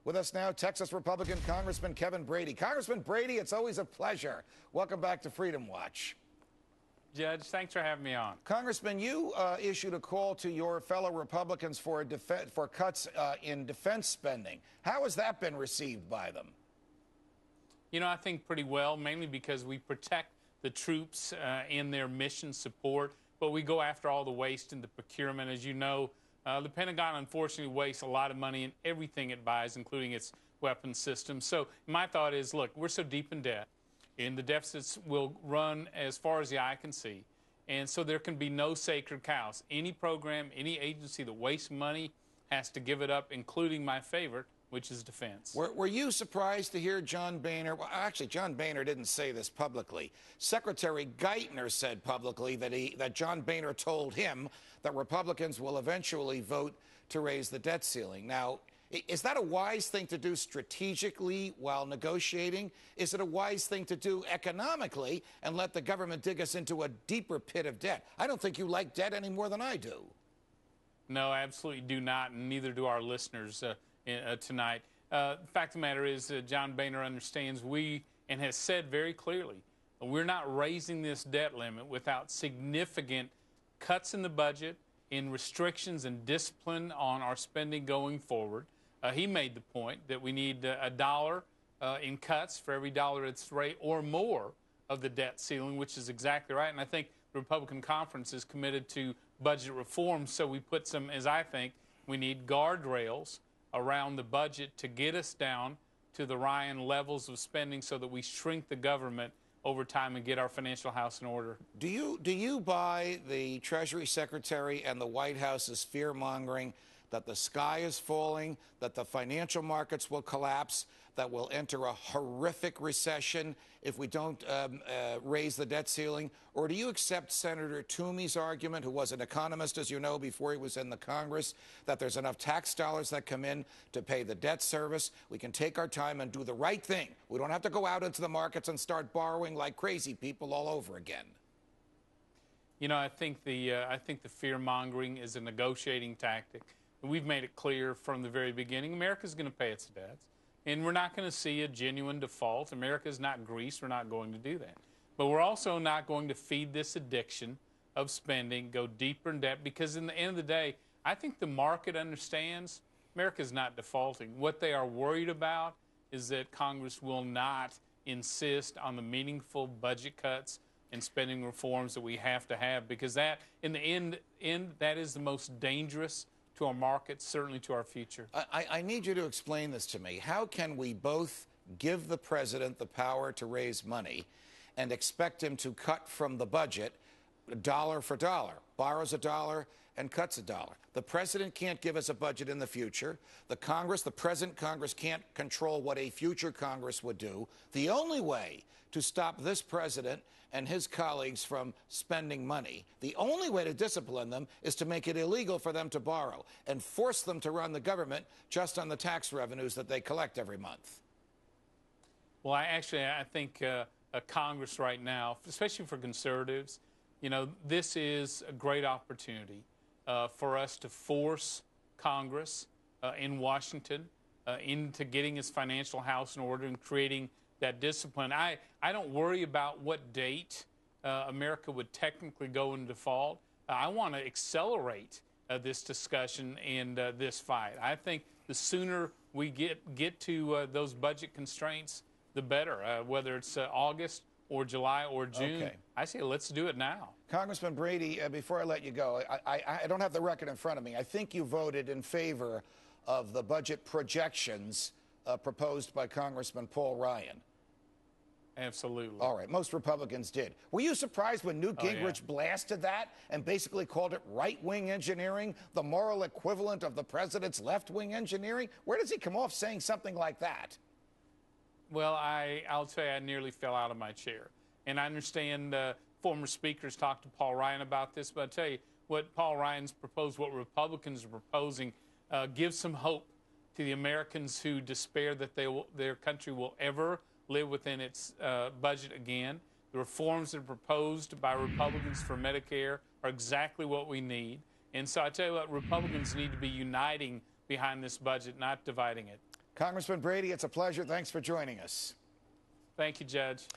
With us now, Texas Republican Congressman Kevin Brady. Congressman Brady, it's always a pleasure. Welcome back to Freedom Watch. Judge, thanks for having me on. Congressman, you issued a call to your fellow Republicans for cuts in defense spending. How has that been received by them? You know, I think pretty well, mainly because we protect the troops in their mission support, but we go after all the waste in the procurement. As you know, the Pentagon, unfortunately, wastes a lot of money in everything it buys, including its weapons systems. So my thought is, look, we're so deep in debt, and the deficits will run as far as the eye can see. And so there can be no sacred cows. Any program, any agency that wastes money has to give it up, including my favorite, which is defense. Were you surprised to hear John Boehner? Well, actually, John Boehner didn't say this publicly. Secretary Geithner said publicly that John Boehner told him that Republicans will eventually vote to raise the debt ceiling. Now, is that a wise thing to do strategically while negotiating? Is it a wise thing to do economically and let the government dig us into a deeper pit of debt? I don't think you like debt any more than I do. No, I absolutely do not, and neither do our listeners tonight. The fact of the matter is John Boehner understands and has said very clearly, we're not raising this debt limit without significant cuts in the budget, in restrictions and discipline on our spending going forward. He made the point that we need $1 in cuts for every dollar it's raised or more of the debt ceiling, which is exactly right. And I think the Republican conference is committed to budget reform, so we put some, as I think, we need guardrails around the budget to get us down to the Ryan levels of spending so that we shrink the government over time and get our financial house in order. Do you buy the Treasury Secretary and the White House's fear-mongering that the sky is falling, that the financial markets will collapse, that we'll enter a horrific recession if we don't raise the debt ceiling? Or do you accept Senator Toomey's argument, who was an economist, as you know, before he was in the Congress, that there's enough tax dollars that come in to pay the debt service? We can take our time and do the right thing. We don't have to go out into the markets and start borrowing like crazy people all over again. You know, I think the fear-mongering is a negotiating tactic. We've made it clear from the very beginning, America's going to pay its debts. And we're not going to see a genuine default. America's not Greece. We're not going to do that. But we're also not going to feed this addiction of spending, go deeper in debt, because in the end of the day, I think the market understands America's not defaulting. What they are worried about is that Congress will not insist on the meaningful budget cuts and spending reforms that we have to have, because that, in the end, that is the most dangerous to our markets, certainly to our future. I need you to explain this to me. How can we both give the president the power to raise money and expect him to cut from the budget dollar for dollar, borrows a dollar and cuts a dollar? The president can't give us a budget in the future. The present Congress can't control what a future Congress would do. The only way to stop this president and his colleagues from spending money, the only way to discipline them is to make it illegal for them to borrow and force them to run the government just on the tax revenues that they collect every month. Well, I think Congress right now, especially for conservatives, you know, this is a great opportunity for us to force Congress in Washington into getting its financial house in order and creating that discipline. I don't worry about what date America would technically go into default. I want to accelerate this discussion and this fight. I think the sooner we get to those budget constraints, the better, whether it's August or July or June. Okay. I say let's do it now. Congressman Brady, before I let you go, I don't have the record in front of me. I think you voted in favor of the budget projections proposed by Congressman Paul Ryan. Absolutely. All right. Most Republicans did. Were you surprised when Newt Gingrich blasted that and basically called it right-wing engineering, the moral equivalent of the president's left-wing engineering? Where does he come off saying something like that? Well, I'll tell you, I nearly fell out of my chair. And I understand former speakers talked to Paul Ryan about this, but I'll tell you, what Paul Ryan's proposed, what Republicans are proposing, gives some hope to the Americans who despair that their country will ever live within its budget again. The reforms that are proposed by Republicans for Medicare are exactly what we need. And so I tell you what, Republicans need to be uniting behind this budget, not dividing it. Congressman Brady, it's a pleasure. Thanks for joining us. Thank you, Judge.